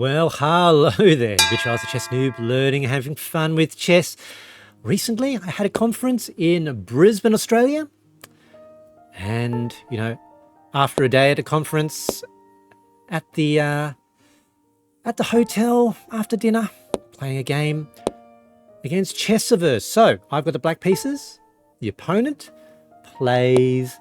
Well, hello there, Charles the Chess Noob, learning and having fun with chess. Recently, I had a conference in Brisbane, Australia. And, after a day at a conference at the hotel after dinner, playing a game against Chessiverse. So, I've got the black pieces. The opponent plays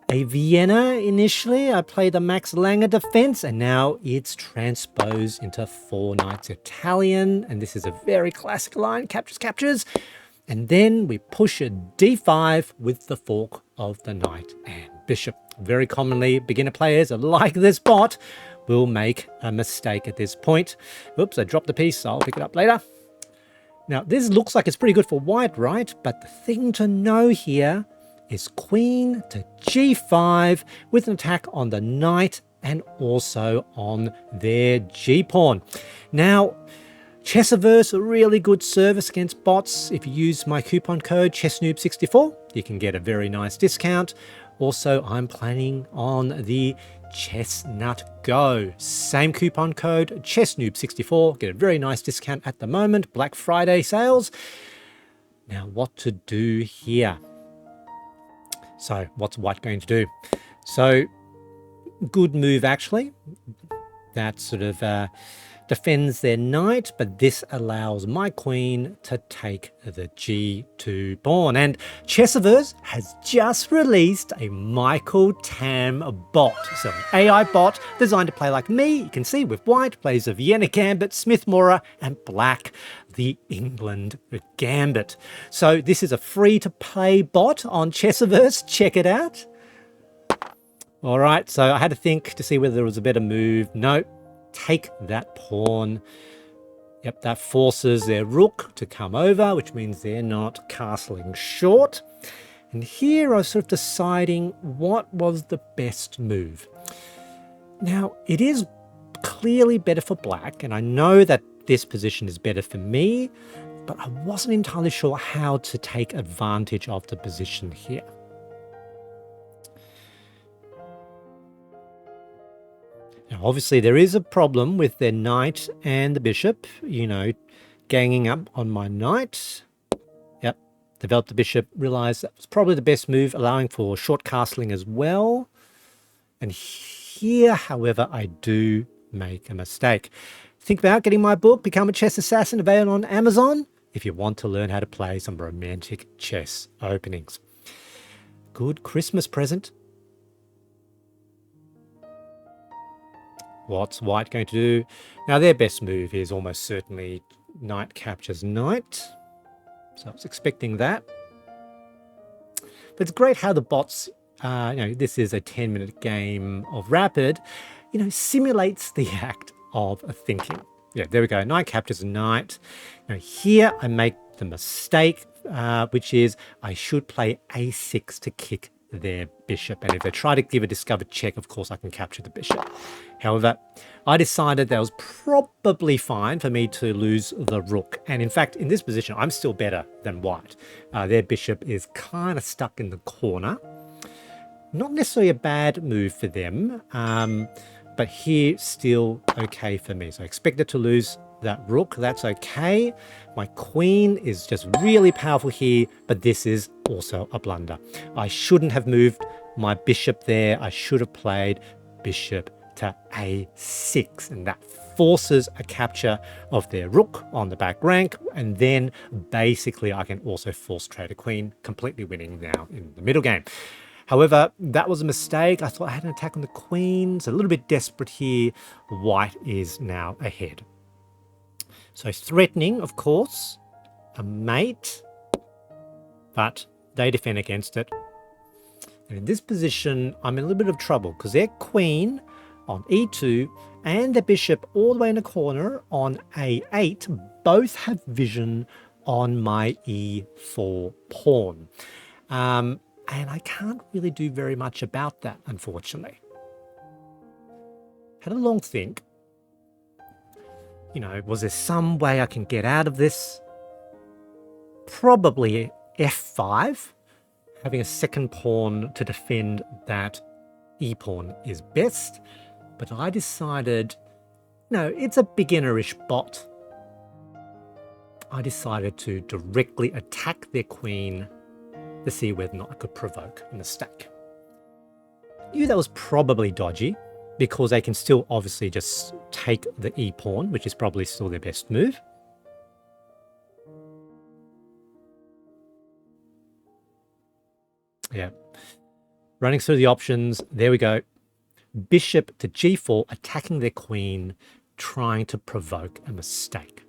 a Vienna initially. I played the Max Lange defense, and now it's transposed into 4 knights Italian. And this is a very classic line, captures. And then we push a d5 with the fork of the knight and bishop. Very commonly, beginner players like this bot will make a mistake at this point. Oops, I dropped the piece. I'll pick it up later. Now, this looks like it's pretty good for white, right? But the thing to know here is queen to g5 with an attack on the knight and also on their g-pawn. Now, Chessiverse, a really good service against bots. If you use my coupon code ChessNoob64, you can get a very nice discount. Also, I'm planning on the Chessnut Go. Same coupon code, ChessNoob64. Get a very nice discount at the moment. Black Friday sales. Now, what to do here? So, what's white going to do? So, good move, actually. That sort of defends their knight, but this allows my queen to take the g2 pawn. And Chessiverse has just released a Michael Tam bot. So an AI bot designed to play like me. You can see with white plays a Vienna Gambit, Smith Mora, and black the England Gambit. So this is a free-to-play bot on Chessiverse. Check it out. All right, so I had to think to see whether there was a better move. No. Take that pawn. Yep, that forces their rook to come over, which means they're not castling short. And here I was sort of deciding what was the best move. Now, it is clearly better for black, and I know that this position is better for me, but I wasn't entirely sure how to take advantage of the position here. Now, obviously, there is a problem with their knight and the bishop, ganging up on my knight. Yep, developed the bishop, realized that was probably the best move, allowing for short castling as well. And here, however, I do make a mistake. Think about getting my book, Become a Chess Assassin, available on Amazon, if you want to learn how to play some romantic chess openings. Good Christmas present. What's white going to do? Now, their best move is almost certainly knight captures knight. So I was expecting that. But it's great how the bots, this is a 10-minute game of rapid, simulates the act of thinking. Yeah, there we go. Knight captures knight. Now, here I make the mistake, which is I should play a6 to kick their bishop, and if they try to give a discovered check, of course I can capture the bishop. However, I decided that was probably fine for me to lose the rook, and in fact in this position I'm still better than white. Their bishop is kind of stuck in the corner. Not necessarily a bad move for them, but here still okay for me. So I expected to lose that rook, that's okay. My queen is just really powerful here, but this is also a blunder. I shouldn't have moved my bishop there. I should have played bishop to a6, and that forces a capture of their rook on the back rank, and then basically I can also force trade a queen, completely winning now in the middle game. However, that was a mistake. I thought I had an attack on the queen, so a little bit desperate here. White is now ahead. So threatening, of course, a mate, but they defend against it. And in this position, I'm in a little bit of trouble because their queen on e2 and the bishop all the way in the corner on a8 both have vision on my e4 pawn. And I can't really do very much about that, unfortunately. Had a long think. Was there some way I can get out of this? Probably f5. Having a second pawn to defend that e-pawn is best. But I decided no, it's a beginnerish bot. I decided to directly attack their queen to see whether or not I could provoke a mistake. Knew that was probably dodgy because they can still obviously just take the e-pawn, which is probably still their best move. Yeah. Running through the options, there we go. Bishop to g4, attacking their queen, trying to provoke a mistake.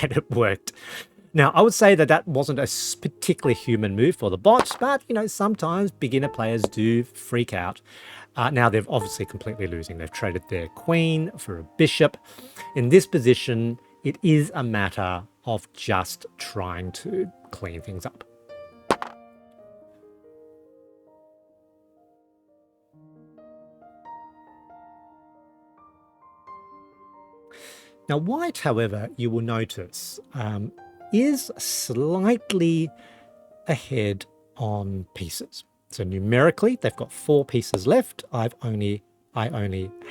And it worked. Now, I would say that that wasn't a particularly human move for the bot, but, you know, sometimes beginner players do freak out. Now they're obviously completely losing. They've traded their queen for a bishop. In this position, it is a matter of just trying to clean things up. Now, white, however, you will notice, is slightly ahead on pieces. So numerically, they've got 4 pieces left. I only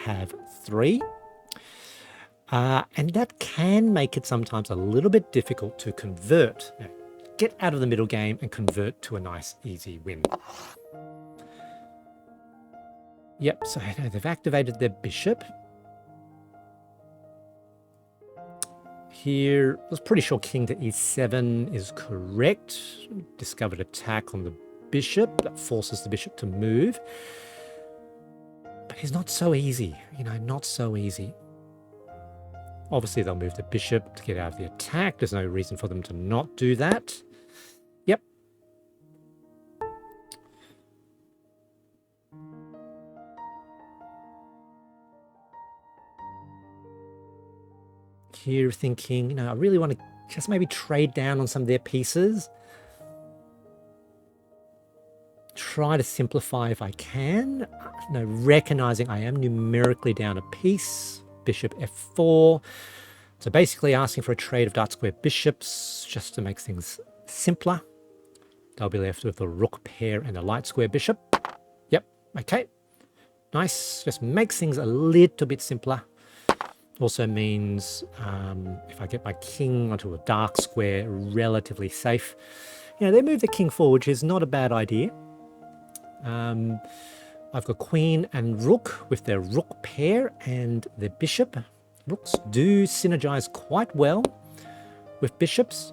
have 3. And that can make it sometimes a little bit difficult to convert. Now, get out of the middle game and convert to a nice, easy win. Yep, so they've activated their bishop. Here, I was pretty sure king to e7 is correct. Discovered attack on the bishop. That forces the bishop to move. But it's not so easy, you know, not so easy. Obviously, they'll move the bishop to get out of the attack. There's no reason for them to not do that. Yep. Here thinking, you know, I really want to just maybe trade down on some of their pieces. Try to simplify if I can. You know, recognizing I am numerically down a piece. Bishop f4. So basically asking for a trade of dark square bishops just to make things simpler. They'll be left with a rook pair and a light square bishop. Yep, okay. Nice, just makes things a little bit simpler. Also means if I get my king onto a dark square, relatively safe. You know, they move the king forward, which is not a bad idea. I've got queen and rook with their rook pair and their bishop. Rooks do synergize quite well with bishops.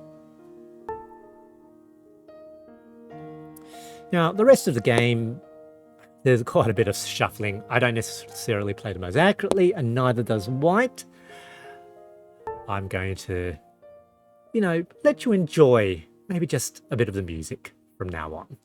Now, the rest of the game, there's quite a bit of shuffling. I don't necessarily play the most accurately, and neither does white. I'm going to, you know, let you enjoy maybe just a bit of the music from now on.